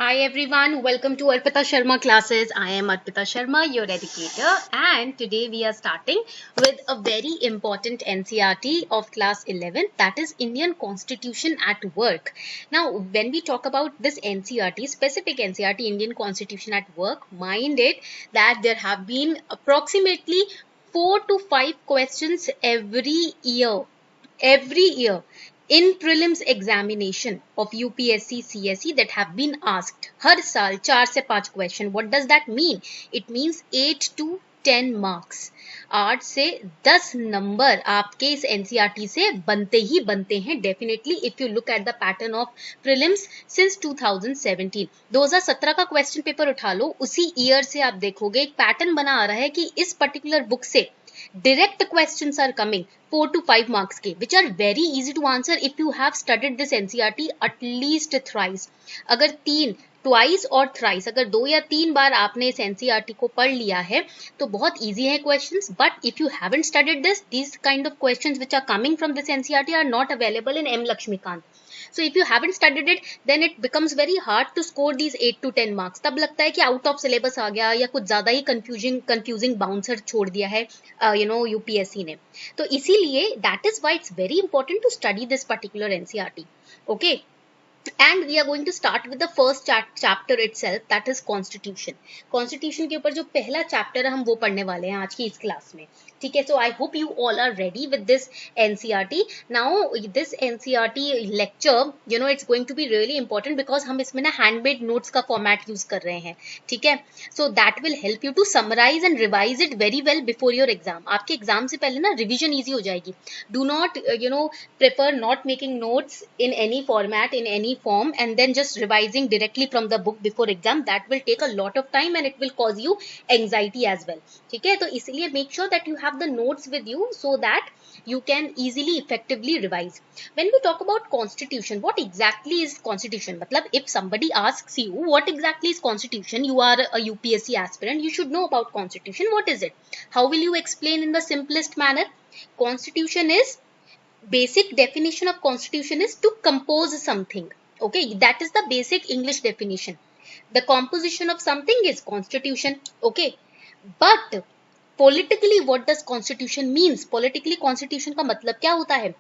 Hi everyone, welcome to Arpita Sharma classes. I am Arpita Sharma, your educator, and today we are starting with a very important NCERT of class 11, that is Indian Constitution at Work. Now, when we talk about this NCERT, specific NCERT, Indian Constitution at Work, mind it that there have been approximately 4 to 5 questions every year in prelims examination of UPSC CSE that have been asked. हर साल 4 से 5 question. What does that mean? It means 8 to 10 marks. 8 से 10 number आपके इस NCERT से बनते ही बनते हैं definitely if you look at the pattern of prelims since 2017. 2017 का क्वेश्चन पेपर उठा लो, उसी ईयर से आप देखोगे एक पैटर्न बना आ रहा है कि इस पर्टिकुलर बुक से direct questions are coming 4 to 5 marks के which are very easy to answer if you have studied this NCERT at least thrice. अगर twice और thrice अगर 2 या 3 बार आपने इस NCERT को पढ़ लिया है तो बहुत easy है questions, but if you haven't studied this, these kind of questions which are coming from this NCERT are not available in M. Lakshmikant. So if you haven't studied it, then it becomes very hard to score these 8 to 10 marks. तब लगता है कि out of syllabus आ गया या कुछ ज़्यादा ही confusing bouncer छोड़ दिया है UPSC ने. तो इसीलिए that is why it's very important to study this particular NCERT. Okay. And we are going to start with the first chapter itself, that is Constitution. Constitution के ऊपर जो पहला chapter है हम वो पढ़ने वाले हैं आज की इस क्लास में. ठीक है, so I hope you all are ready with this NCERT. Now this NCERT lecture, it's going to be really important because हम इसमें ना handmade notes का format use कर रहे हैं. ठीक है, so that will help you to summarize and revise it very well before your exam. आपके exam से पहले ना revision easy हो जाएगी. Do not prefer not making notes in any format, in any form, and then just revising directly from the book before exam. That will take a lot of time and it will cause you anxiety as well. ठीक है, तो इसलिए make sure that you have the notes with you so that you can easily effectively revise. When we talk about Constitution, what exactly is Constitution? मतलब if somebody asks you what exactly is Constitution, you are a UPSC aspirant, you should know about Constitution. What is it? How will you explain in the simplest manner? Constitution is, basic definition of Constitution is to compose something. Okay, that is the basic English definition. The composition of something is Constitution. Okay, but politically what does Constitution means? Politically Constitution का मतलब क्या होता है?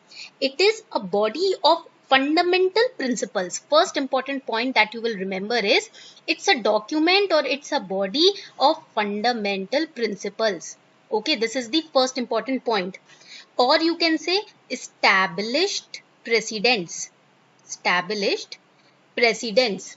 It is a body of fundamental principles. First important point that you will remember is it's a document or it's a body of fundamental principles. Okay, this is the first important point. Or you can say established precedents. Established precedents.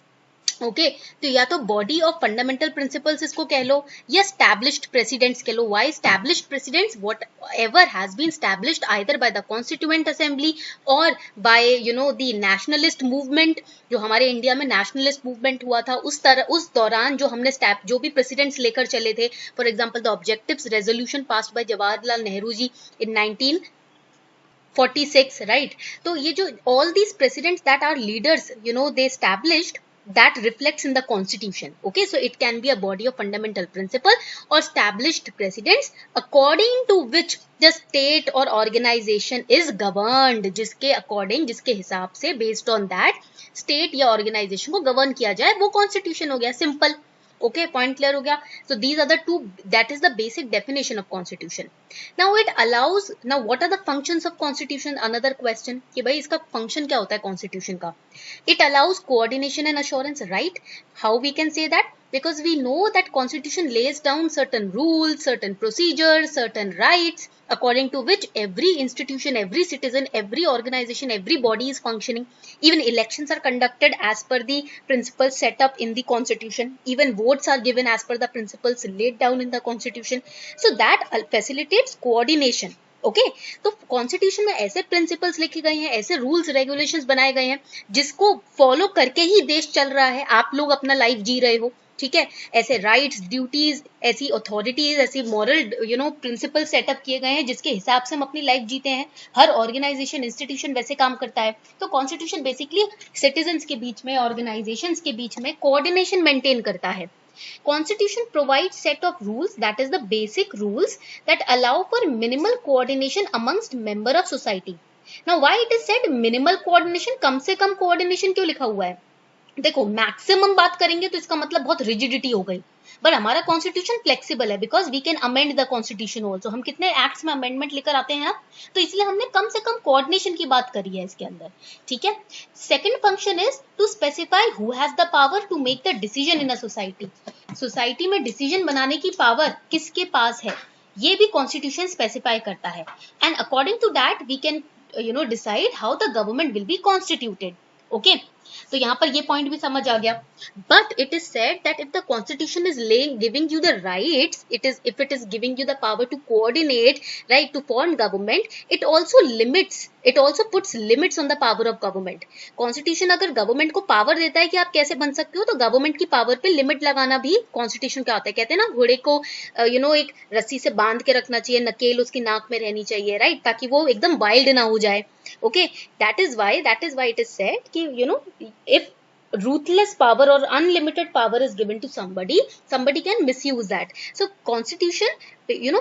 Okay तो या तो body of fundamental principles इसको कह लो या established precedents कह लो. Why established precedents? Whatever has been established either by the constituent assembly और by the nationalist movement. जो हमारे इंडिया में नेशनलिस्ट मूवमेंट हुआ था उस दौरान जो भी प्रेसिडेंट्स लेकर चले थे. For example the objectives resolution passed by Jawaharlal Nehru ji in 1946, right? तो ये जो all these presidents that are leaders, they established, that reflects in the constitution. Okay, so it can be a body of fundamental principle or established precedents according to which the state or organization is governed. जिसके according, जिसके हिसाब से based on that state या organization को govern किया जाए वो constitution हो गया. Simple. Okay, point clear हो गया. So these are the two, that is the basic definition of Constitution. Now it allows, now what are the functions of Constitution? Another question कि भाई इसका function क्या होता है Constitution का? It allows coordination and assurance, right? How we can say that? Because we know that Constitution lays down certain rules, certain procedures, certain rights according to which every institution, every citizen, every organization, every body is functioning. Even elections are conducted as per the principles set up in the Constitution. Even votes are given as per the principles laid down in the Constitution. So that facilitates coordination. Okay तो constitution में ऐसे principles लिखे गए हैं, ऐसे rules regulations बनाए गए हैं जिसको फॉलो करके ही देश चल रहा है, आप लोग अपना लाइफ जी रहे हो. ठीक है, ऐसे राइट्स, ड्यूटीज, ऐसी अथॉरिटीज, ऐसी मॉरल प्रिंसिपल सेटअप किए गए हैं जिसके हिसाब से हम अपनी लाइफ जीते हैं. हर ऑर्गेनाइजेशन, इंस्टीट्यूशन वैसे काम करता है. तो कॉन्स्टिट्यूशन बेसिकली सिटीजन्स के बीच में, ऑर्गेनाइजेशंस के बीच में कोऑर्डिनेशन मेंटेन करता है. Constitution provides set of rules, that is the basic rules that allow for minimal coordination amongst member of society. Now why it is said minimal coordination? कम से कम coordination क्यों लिखा हुआ है? देखो मैक्सिमम बात करेंगे तो इसका मतलब बहुत रिजिडिटी हो गई, पर हमारा कॉन्स्टिट्यूशन फ्लेक्सिबल है because we can amend the constitution also. हम कितने एक्ट्स में अमेंडमेंट लेकर आते हैं, तो इसलिए हमने कम से कम कोऑर्डिनेशन की बात करी है इसके अंदर, ठीक है। Second function is to specify who has the power to make the decision in a society. Society में डिसीजन बनाने की पावर किसके पास है, ये भी कॉन्स्टिट्यूशन स्पेसिफाई करता है। And according to that we can decide how the government will be constituted. Okay, तो यहाँ पर ये पॉइंट भी समझ आ गया। But it is said that if the constitution is giving you the rights, if it is giving you the power to coordinate, right, to form government, it also puts limits on the power of government. Constitution अगर government को power देता है कि आप कैसे बन सकते हो, तो गवर्नमेंट की पावर पे लिमिट लगाना भी कॉन्स्टिट्यूशन क्या होता है। कहते हैं ना, घोड़े को एक रस्सी से बांध के रखना चाहिए, नकेल उसकी नाक में रहनी चाहिए, राइट, ताकि वो एकदम वाइल्ड ना हो जाए। Okay, that is why it is said कि if ruthless power or unlimited power is given to somebody can misuse that. So constitution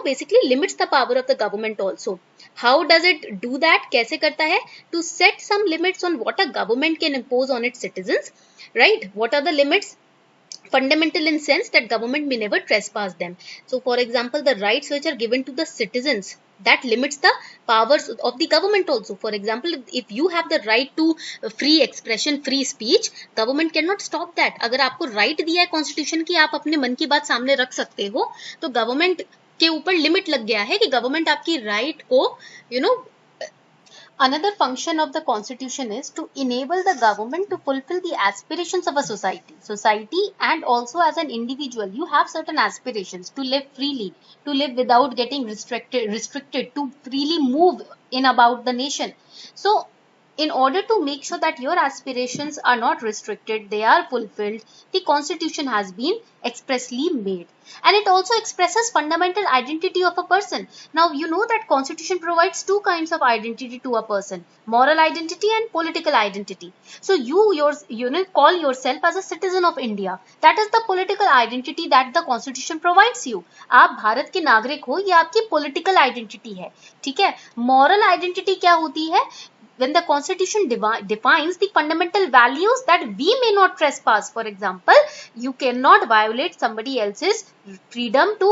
basically limits the power of the government also. How does it do that? कैसे करता है? To set some limits on what a government can impose on its citizens, right? What are the limits? Fundamental in sense that government may never trespass them. So for example, the rights which are given to the citizens, that limits the powers of the government also. For example, if you have the right to free expression, free speech, government cannot stop that. अगर आपको right दिया है constitution की आप अपने मन की बात सामने रख सकते हो, तो government के ऊपर लिमिट लग गया है कि गवर्नमेंट आपकी राइट को Another function of the constitution is to enable the government to fulfill the aspirations of a society and also as an individual. You have certain aspirations to live freely, to live without getting restricted, to freely move in about the nation. So in order to make sure that your aspirations are not restricted, they are fulfilled, the constitution has been expressly made. And it also expresses fundamental identity of a person. Now you know that constitution provides two kinds of identity to a person: moral identity and political identity. So you call yourself as a citizen of India. That is the political identity that the constitution provides you. आप भारत के नागरिक हो, ये आपकी political identity है, ठीक है। moral identity क्या होती है? When the constitution defines the fundamental values that we may not trespass. For example, you cannot violate somebody else's freedom to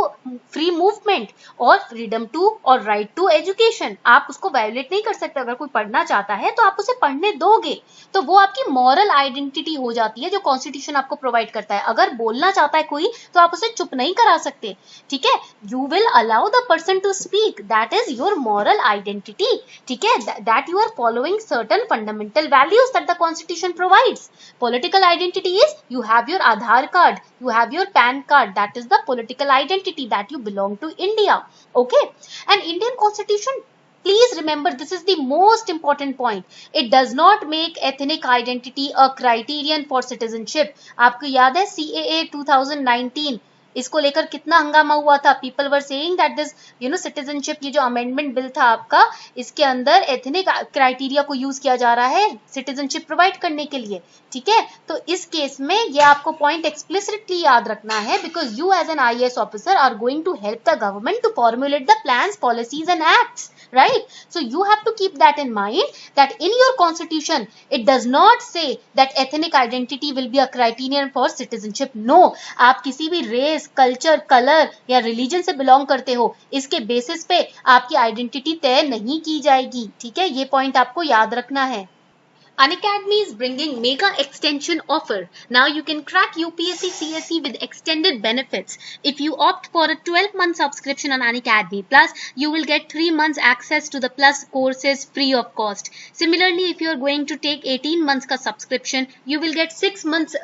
free movement or freedom to or right to education. आप उसको violate नहीं कर सकते। अगर कोई पढ़ना चाहता है तो आप उसे पढ़ने दोगे, तो वो आपकी moral identity हो जाती है जो constitution आपको provide करता है। अगर बोलना चाहता है कोई तो आप उसे चुप नहीं करा सकते, ठीक है। You will allow the person to speak. That is your moral identity, ठीक है। That you are following certain fundamental values that the constitution provides. Political identity is you have your Aadhaar card, you have your PAN card. That is the political identity that you belong to India. Okay, and Indian constitution, please remember, this is the most important point. It does not make ethnic identity a criterion for citizenship. आपको याद है CAA 2019 इसको लेकर कितना हंगामा हुआ था। People were saying that this citizenship, ये जो अमेंडमेंट बिल था आपका, इसके अंदर एथनिक क्राइटेरिया को यूज किया जा रहा है सिटीजनशिप प्रोवाइड करने के लिए, ठीक है। तो इस केस में ये आपको पॉइंट एक्सप्लिसिटली याद रखना है, because you as an IAS officer are going to help the government to formulate the plans, policies and acts, right? So you have to keep that in mind that in your constitution it does not say that ethnic identity will be a criterion for citizenship. No, आप किसी भी race, culture, colour या religion से belong करते हो, इसके basis पे आपकी आइडेंटिटी तय नहीं की जाएगी, ठीक है। ये पॉइंट आपको याद रखना है। Unacademy is bringing mega extension offer. Now you can crack UPSC CSE with extended benefits. If you opt for a 12-month subscription on Unacademy Plus, you will get 3 months access to the Plus courses free of cost. Similarly, if you are going to take 18 months ka subscription, you will get 6 months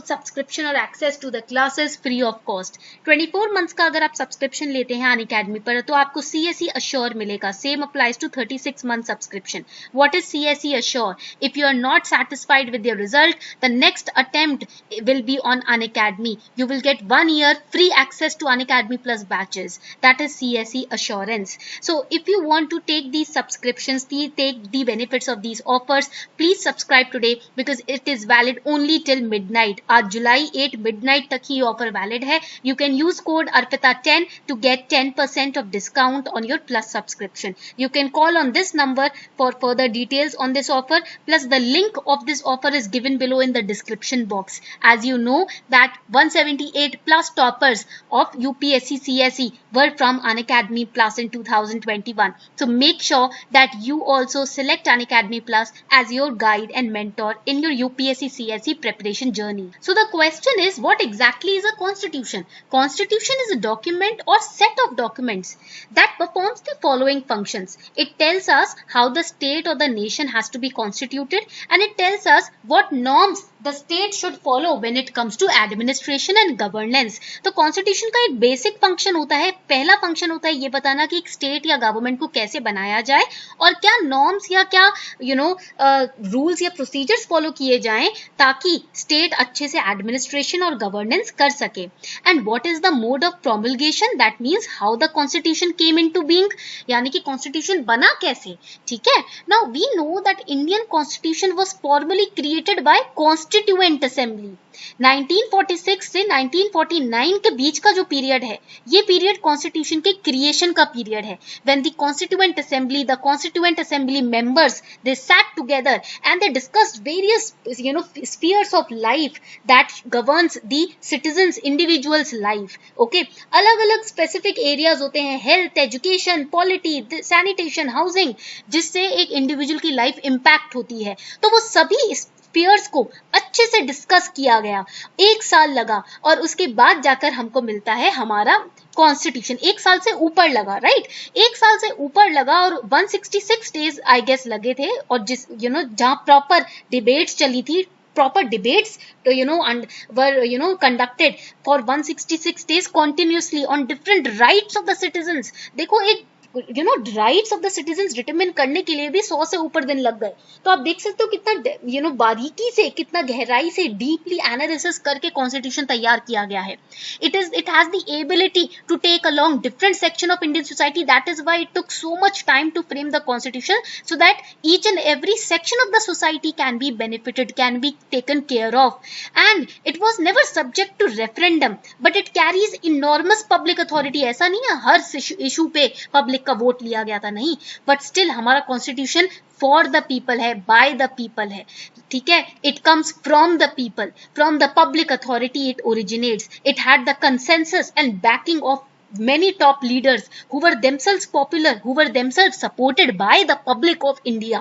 subscription or access to the classes free of cost. 24 months का अगर आप subscription लेते हैं Unacademy पर, तो आपको CSE Assure मिलेगा. Same applies to 36 month subscription. What is CSE Assure? If you are not satisfied with your result, the next attempt will be on Unacademy. You will get 1 year free access to Unacademy Plus batches. That is CSE Assurance. So if you want to take these subscriptions, take the benefits of these offers, please subscribe today because it is valid only till midnight. आज July 8 midnight तक ही offer valid है. You can use code ARPITA10 to get 10% of discount on your Plus subscription. You can call on this number for further details on this offer. Plus The link of this offer is given below in the description box. As you know that 178 plus toppers of UPSC CSE were from Unacademy Plus in 2021. So make sure that you also select Unacademy Plus as your guide and mentor in your UPSC CSE preparation journey. So the question is, what exactly is a constitution? Constitution is a document or set of documents that performs the following functions. It tells us how the state or the nation has to be constituted, and it tells us what norms the state should follow when it comes to administration and governance. तो constitution का एक basic function होता है, पहला function होता है ये बताना कि एक स्टेट या गवर्नमेंट को कैसे बनाया जाए और क्या नॉर्म्स या क्या रूल्स या प्रोसीजर्स फॉलो किए जाएं ताकि स्टेट अच्छे से एडमिनिस्ट्रेशन और गवर्नेंस कर सके. And what is the mode of promulgation? That means how the constitution came into being, यानी कि कॉन्स्टिट्यूशन बना कैसे. ठीक है, now we know that Indian constitution was formally created by constituent assembly. 1946 से 1949 के बीच का जो पीरियड है, ये पीरियड कॉन्स्टिट्यूशन के क्रिएशन का पीरियड है. When the Constituent Assembly members, they sat together and they discussed various spheres of life that governs the citizens individuals life. Okay, अलग अलग specific areas होते हैं, health, education, polity, sanitation, housing, जिससे एक individual की life impact होती है. तो वो सभी स्पीयर्स को अच्छे से डिस्कस किया गया, 1 साल लगा और उसके बाद जाकर हमको मिलता है हमारा कॉन्स्टिट्यूशन. 1 साल से ऊपर लगा, राइट, 1 साल से ऊपर लगा और 166 डेज आई गेस लगे थे. और जिस जहां प्रॉपर डिबेट्स चली थी, proper debates were conducted for 166 days continuously on different rights of the citizens. देखो एक rights of the citizens determine करने के लिए भी 100 से ऊपर दिन लग गए. तो आप देख सकते हो कितना बारीकी से, कितना गहराई से डीपली एनालिसिस करके कॉन्स्टिट्यूशन तैयार किया गया है. It has the ability to take along different section of Indian society. That is why it took so much time to frame the constitution, so that each and every section of the society can be benefited, can be taken care of. And it was never subject to referendum, but it carries enormous public authority. ऐसा नहीं है हर issue पे public का vote लिया गया था, नहीं, बट स्टिल हमारा कॉन्स्टिट्यूशन फॉर द पीपल है, बाय द पीपल है. ठीक है, it comes from the people, from the public authority it originates. It had the consensus and banking of many top leaders who were themselves popular, who were themselves supported by the public of India,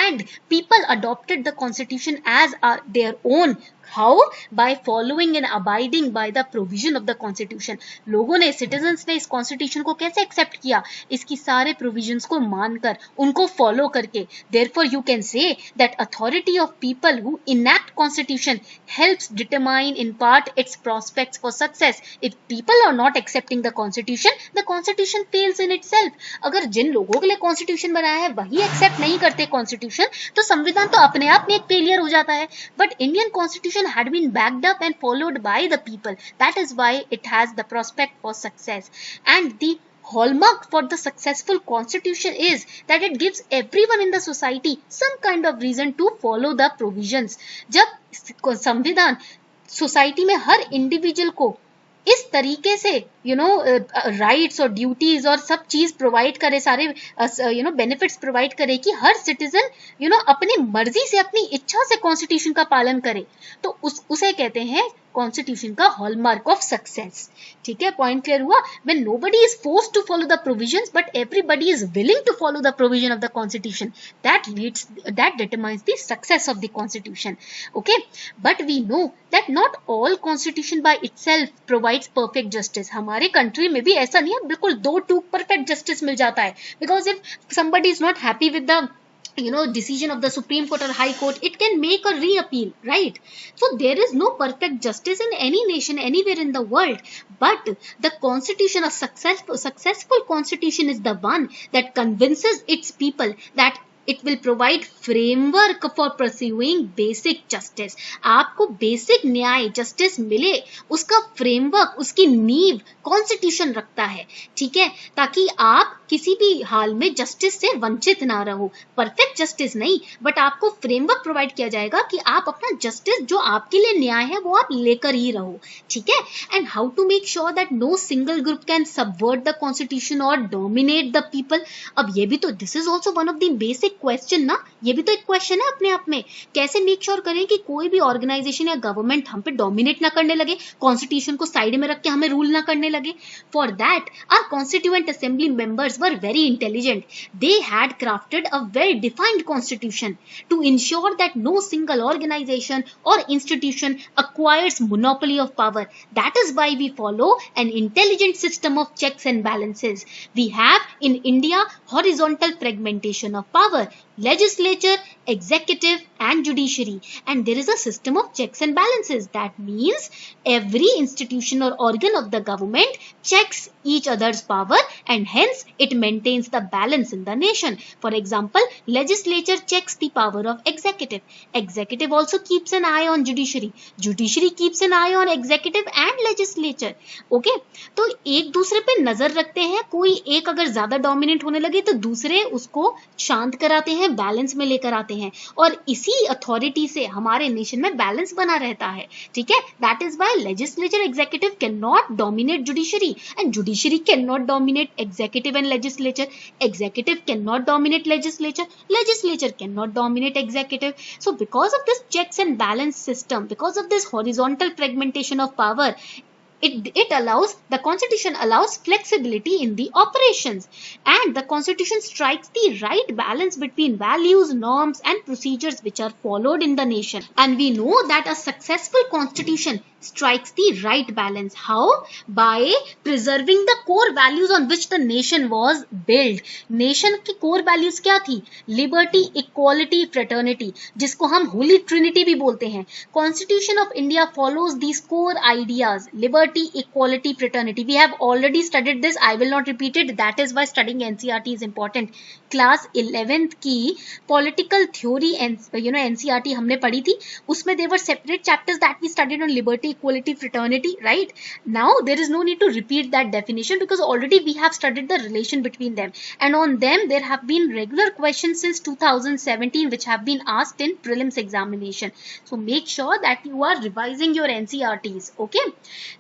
and people adopted the constitution as their own. How? By following and abiding by the provision of the constitution. लोगों ने, citizens ने इस constitution को कैसे accept किया? इसकी सारे provisions को मानकर, उनको follow करके. Therefore you can say that authority of people who enact constitution helps determine in part its prospects for success. If people are not accepting the constitution fails in itself. अगर जिन लोगों के लिए constitution बनाया है वही accept नहीं करते constitution, तो संविधान तो अपने आप में एक failure हो जाता है. But Indian constitution had been backed up and followed by the people. That is why it has the prospect for success. And the hallmark for the successful constitution is that it gives everyone in the society some kind of reason to follow the provisions. जब संविधान society में हर individual को इस तरीके से rights और duties और सब चीज प्रोवाइड करे, सारे बेनिफिट्स प्रोवाइड करे कि हर सिटीजन अपनी मर्जी से, अपनी इच्छा से कॉन्स्टिट्यूशन का पालन करे, तो उसे कहते हैं कॉन्स्टिट्यूशन का हॉलमार्क ऑफ सक्सेस. ठीक है, पॉइंट क्लियर हुआ? When nobody is forced to follow the provisions but everybody is willing to follow the provision of the constitution, that determines the success of the constitution. Okay, but we know that not all constitution by itself provides perfect justice. हमारे country में भी ऐसा नहीं है बिल्कुल 2 टूक perfect justice मिल जाता है. Because if somebody is not happy with the decision of the Supreme Court or High Court, it can make a reappeal, right? So there is no perfect justice in any nation anywhere in the world, but the constitution, a successful constitution is the one that convinces its people that it will provide framework for pursuing basic justice. आपको basic न्याय, justice मिले, उसका framework, उसकी नींव constitution रखता है. ठीक है, ताकि आप किसी भी हाल में जस्टिस से वंचित ना रहो। परफेक्ट जस्टिस नहीं, बट आपको फ्रेमवर्क प्रोवाइड किया जाएगा कि आप अपना जस्टिस जो आपके लिए न्याय है वो आप लेकर ही रहो, ठीक है। And how to make sure that no single group can subvert the constitution और डोमिनेट द पीपल। अब ये भी तो, this is also one of the basic question ना, ये भी तो एक क्वेश्चन है अपने आप में। कैसे मेक श्योर करें कि कोई भी ऑर्गेनाइजेशन या गवर्नमेंट हम पे डोमिनेट ना करने लगे, कॉन्स्टिट्यूशन को साइड में रख के हमें रूल ना करने लगे। For that our constituent assembly members were very intelligent. They had crafted a well defined constitution to ensure that no single organization or institution acquires monopoly of power. That is why we follow an intelligent system of checks and balances. We have in India horizontal fragmentation of power, legislature, executive and judiciary, and there is a system of checks and balances. That means every institution or organ of the government checks each other's power and hence it maintains the balance in the nation. For example, legislature checks the power of executive. Executive also keeps an eye on judiciary. Judiciary keeps an eye on executive and legislature. Okay? तो एक दूसरे पे नजर रखते हैं, कोई एक अगर ज्यादा डोमिनेट होने लगे तो दूसरे उसको शांत कराते हैं, बैलेंस में लेकर आते हैं, और इसी अथॉरिटी से हमारे नेशन में बैलेंस बना रहता है, ठीक है। That is why legislature executive can not dominate judiciary and judiciary can not dominate executive and legislature, executive cannot dominate legislature, legislature cannot dominate executive. So because of this checks and balance system, because of this horizontal fragmentation of power, it allows, the constitution allows flexibility in the operations, and the constitution strikes the right balance between values, norms and procedures which are followed in the nation. And we know that a successful constitution strikes the right balance. How? By preserving the core values on which the nation was built. Nation की core values क्या थी? Liberty, equality, fraternity, जिसको हम Holi Trinity भी बोलते हैं. Constitution of India follows these core ideas: liberty, equality, fraternity. We have already studied this. I will not repeat it. That is why studying NCERT is important. Class 11th की political theory NCERT हमने पढ़ी थी. उसमें there were separate chapters that we studied on liberty, equality, fraternity, right? Now there is no need to repeat that definition because already we have studied the relation between them, and on them there have been regular questions since 2017 which have been asked in prelims examination. So make sure that you are revising your NCERTs. Okay,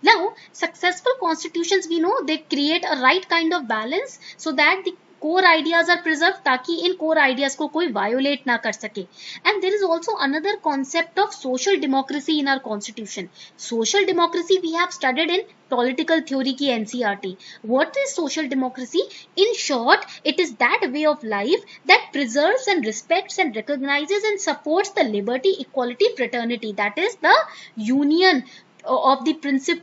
now successful constitutions, we know they create a right kind of balance so that the core ideas are preserved, ताकि इन core ideas को कोई violate ना कर सके. And there is also another concept of social democracy in our constitution. Social democracy we have studied in political theory की NCERT. What is social democracy? In short, it is that way of life that preserves and respects and recognizes and supports the liberty, equality, fraternity. That is the union of the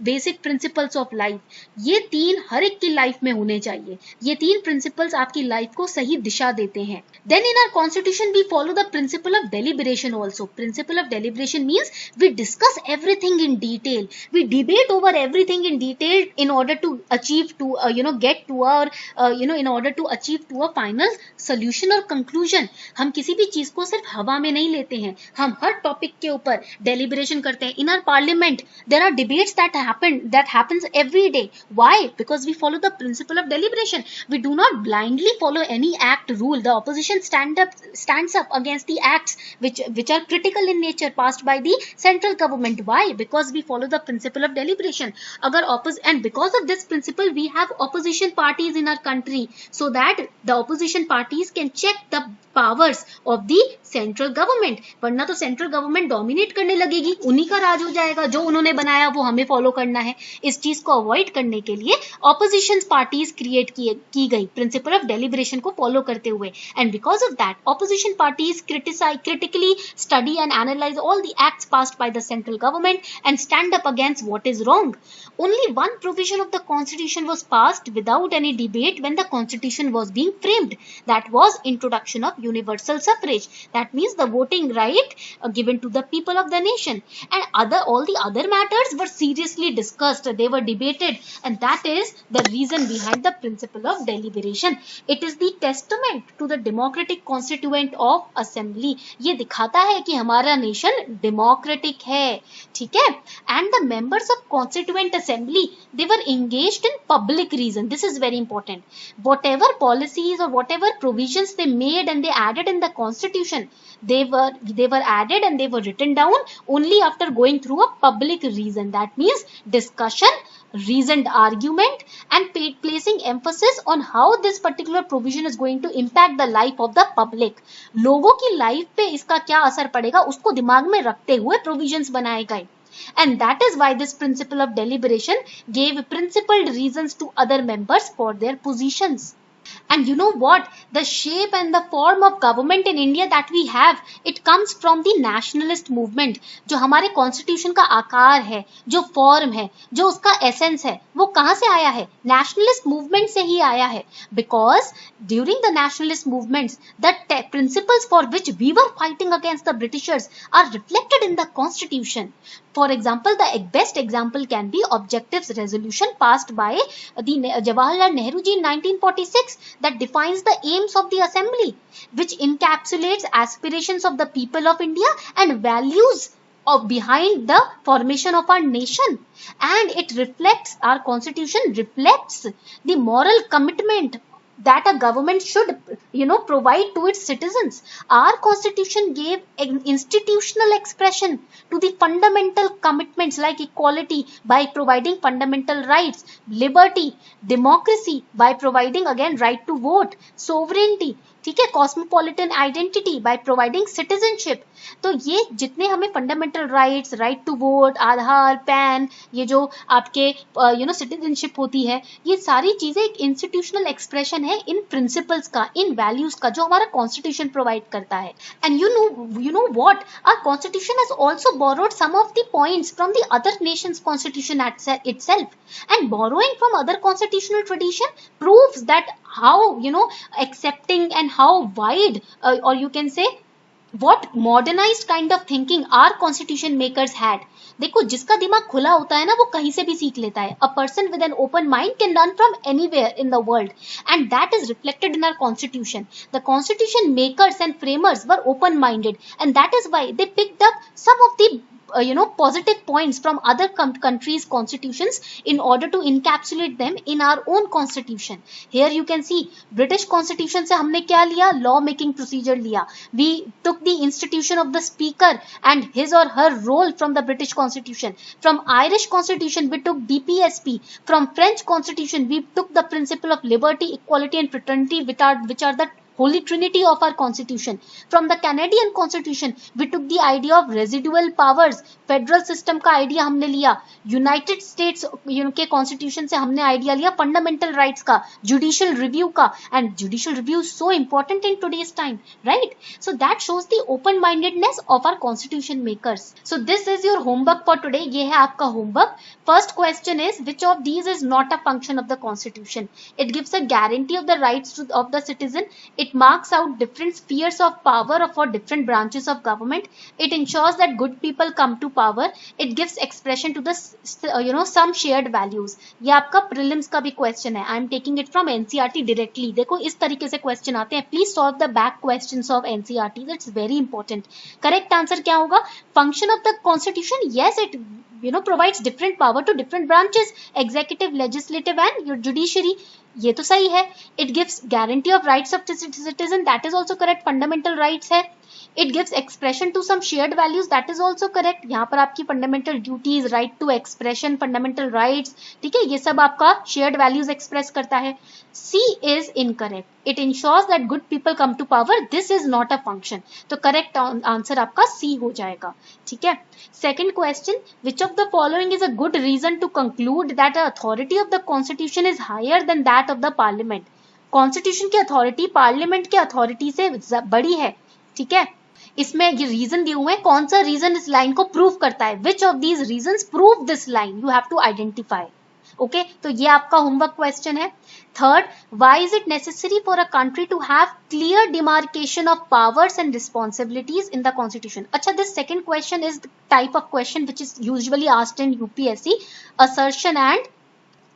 basic principles of life. ये तीन हर एक की life में होने चाहिए. ये तीन principles आपकी लाइफ को सही दिशा देते हैं. Then in our constitution we follow the principle of deliberation also. Principle of deliberation means we discuss everything in detail. We debate over everything in detail in order to achieve to get to our in order to achieve to a final solution or conclusion. हम किसी भी चीज को सिर्फ हवा में नहीं लेते हैं, हम हर टॉपिक के ऊपर डेलिब्रेशन करते हैं. In our parliament there are debates that happens every day. Why? Because we follow the principle of deliberation. We do not blindly follow any act rule. The opposition stands up against the acts which are critical in nature passed by the central government. Why? Because we follow the principle of deliberation. And because of this principle we have opposition parties in our country, so that the opposition parties can check the powers of the central government. वरना तो central government dominate करने लगेगी, उन्हीं का राज हो जाएगा, जो उन्होंने बनाया वो हमें फॉलो करना है. इस चीज को अवॉइड करने के लिए ऑपोजिशन पार्टीज क्रिएट की गई प्रिंसिपल ऑफ डेलिब्रेशन को फॉलो करते हुए. And because of that opposition parties critically study and analyze all the acts passed by the central government and stand up against what is wrong. Only one provision of the constitution was passed without any debate when the constitution was being framed. That was introduction of universal suffrage. That means the voting right given to the people of the nation. And all the other matters matters were seriously discussed, they were debated, and that is the reason behind the principle of deliberation. It is the testament to the democratic constituent of assembly. ये दिखाता है कि हमारा nation democratic है, ठीक है. And the members of constituent assembly, they were engaged in public reason. This is very important. Whatever policies or whatever provisions they made and they added in the constitution, they were added and they were written down only after going through a public reason. That means discussion, reasoned argument, and placing emphasis on how this particular provision is going to impact the life of the public. लोगों की life पे इसका क्या असर पड़ेगा उसको दिमाग में रखते हुए provisions बनाए गए. And that is why this principle of deliberation gave principled reasons to other members for their positions. And you know what? The shape and the form of government in India that we have, it comes from the nationalist movement. जो हमारे constitution का आकार है, जो form है, जो उसका essence है, वो कहाँ से आया है? Nationalist movement से ही आया है. Because during the nationalist movements, the principles for which we were fighting against the Britishers are reflected in the constitution. For example, the best example can be Objectives Resolution passed by the Jawaharlal Nehru ji in 1946 that defines the aims of the assembly, which encapsulates aspirations of the people of India and values behind the formation of our nation. And it reflects, our constitution reflects the moral commitment that a government should, provide to its citizens. Our constitution gave an institutional expression to the fundamental commitments like equality by providing fundamental rights, liberty, democracy by providing again right to vote, sovereignty, ठीक है, cosmopolitan identity by providing citizenship. तो ये जितने हमें fundamental rights, right to vote, Aadhaar, PAN, ये जो आपके citizenship होती है, ये सारी चीजें एक इंस्टीट्यूशनल एक्सप्रेशन है इन प्रिंसिपल्स का, इन वैल्यूज का जो हमारा कॉन्स्टिट्यूशन प्रोवाइड करता है. And you know what, our constitution has also borrowed some of the points from the other nations constitution itself, and borrowing from other constitutional tradition proves that how accepting and how wide or you can say what modernized kind of thinking our constitution makers had. देखो, जिसका दिमाग खुला होता है ना, वो कहीं से भी सीख लेता है. A person with an open mind can learn from anywhere in the world, and that is reflected in our constitution. The constitution makers and framers were open minded, and that is why they picked up some of the positive points from other countries' constitutions in order to encapsulate them in our own constitution. Here you can see British constitution से हमने क्या लिया? Law making procedure लिया. We took the institution of the speaker and his or her role from the British constitution. From Irish constitution we took DPSP. From French constitution we took the principle of liberty, equality and fraternity, which are the holy trinity of our constitution. From the Canadian constitution we took the idea of residual powers, federal system का idea हमने लिया. United states के constitution से हमने idea लिया fundamental rights का, judicial review का, and judicial review is so important in today's time, right? So that shows the open mindedness of our constitution makers. So this is your homework for today. ये है आपका homework. First question is which of these is not a function of the constitution? It gives a guarantee of the rights of the citizen. It marks out different spheres of power for different branches of government. It ensures that good people come to power. It gives expression to the some shared values. ये आपका prelims का भी question है. I am taking it from NCERT directly. देखो इस तरीके से question आते हैं. Please solve the back questions of NCERT. That's very important. Correct answer क्या होगा? Function of the constitution. Yes, it provides different power to different branches, executive, legislative and your judiciary. ये तो सही है. It gives guarantee of rights of citizen. That is also correct. Fundamental rights है. It gives expression to some shared values. That is also correct. यहाँ पर आपकी fundamental duties, right to expression, fundamental rights, ठीक है, ये सब आपका shared values express करता है. C is incorrect. It ensures that good people come to power. This is not a function. तो correct answer आपका C हो जाएगा. ठीक है. Second question, which of the following is a good reason to conclude that the authority of the constitution is higher than that of the parliament? Constitution की authority parliament की authority से बड़ी है. ठीक है. इसमें ये रीजन दिए हुए हैं. कौन सा रीजन इस लाइन को प्रूव करता है? Which of these reasons prove this line? You have to identify. Okay, तो ये आपका होमवर्क क्वेश्चन है. Third, why is it necessary for a country to have clear demarcation of powers and responsibilities in the constitution. अच्छा, this second question is the type of question which is usually asked in UPSC, assertion and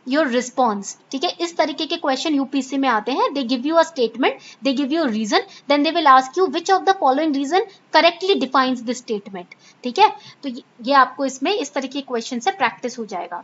your response. ठीक है, इस तरीके के question UPSC में आते हैं. They give you a statement, they give you a reason, then they will ask you which of the following reason correctly defines this statement. ठीक है, तो ये आपको इसमें इस तरीके के क्वेश्चन से प्रैक्टिस हो जाएगा.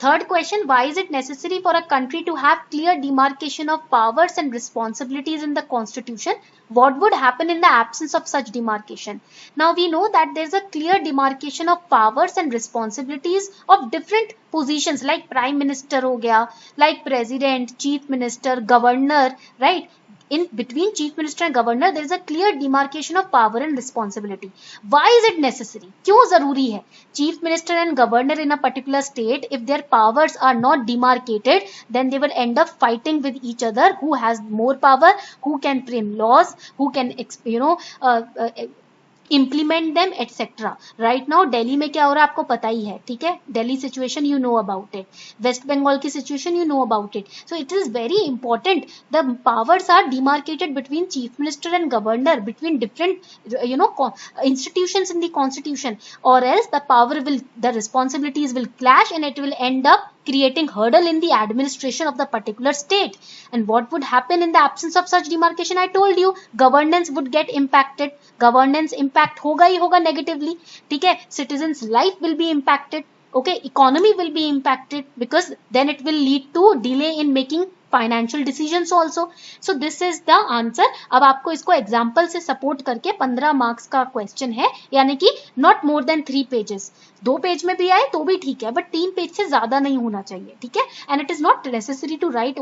Third question, why is it necessary for a country to have clear demarcation of powers and responsibilities in the constitution? What would happen in the absence of such demarcation? Now we know that there is a clear demarcation of powers and responsibilities of different positions like prime minister हो गया, like president, chief minister, governor, right? In between chief minister and governor there is a clear demarcation of power and responsibility. Why is it necessary? क्यों जरूरी है? Chief minister and governor in a particular state, if their powers are not demarcated, then they will end up fighting with each other. Who has more power? Who can frame laws? Who can implement them, etc. Right now Delhi में क्या हो रहा है आपको पता ही है. ठीक है, Delhi situation you know about it, west Bengal की situation you know about it. So it is very important. The powers are demarcated between chief minister and governor, between different institutions in the constitution, or else the power will, the responsibilities will clash and it will end up creating hurdle in the administration of the particular state. And what would happen in the absence of such demarcation? I told you, governance would get impacted. Governance impact होगा ही होगा negatively. ठीक है, citizens life will be impacted. Okay, economy will be impacted because then it will lead to delay in making financial decisions also. So this is the answer. अब आपको इसको example से support करके 15 marks का question है, यानी कि not more than 3 pages. 2 page में भी आए तो भी ठीक है, बट 3 पेज से ज्यादा नहीं होना चाहिए. ठीक है, and it is not necessary to write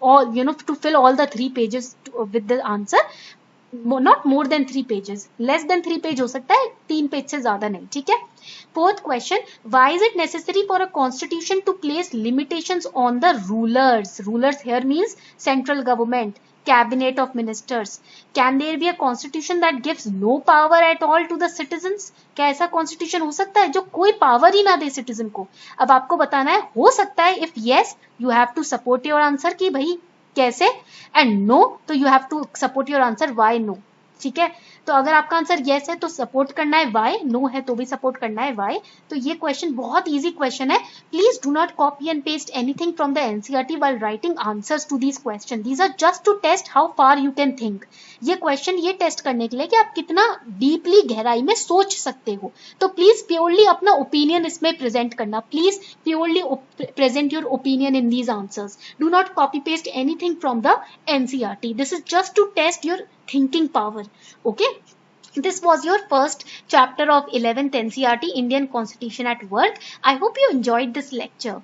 all to fill all the 3 pages with the answer. Not more than 3 pages, less than 3 page हो सकता है, 3 पेज से ज्यादा नहीं. ठीक है. Fourth question, why is it necessary for a constitution to place limitations on the rulers? Rulers here means central government, cabinet of ministers. Can there be a constitution that gives no power at all to the citizens? क्या ऐसा constitution हो सकता है जो कोई power ही ना दे citizen को? अब आपको बताना है हो सकता है. If yes, you have to support your answer कि भाई कैसे, एंड नो तो you have to support your answer why no. ठीक है, तो अगर आपका आंसर यस है तो सपोर्ट करना है वाई, नो है तो भी सपोर्ट करना है वाई. तो ये क्वेश्चन बहुत इजी क्वेश्चन है. Please do not copy and paste anything from the NCERT while writing answers to these question. These are just to test how far you can think. ये question ये test करने के लिए कि आप कितना डीपली गहराई में सोच सकते हो. तो प्लीज प्योरली अपना ओपिनियन इसमें प्रेजेंट करना. Please purely present your opinion in these answers. Do not copy paste anything from the NCERT. This is just to test your thinking power. Okay, this was your first chapter of 11th NCERT Indian Constitution at Work. I hope you enjoyed this lecture.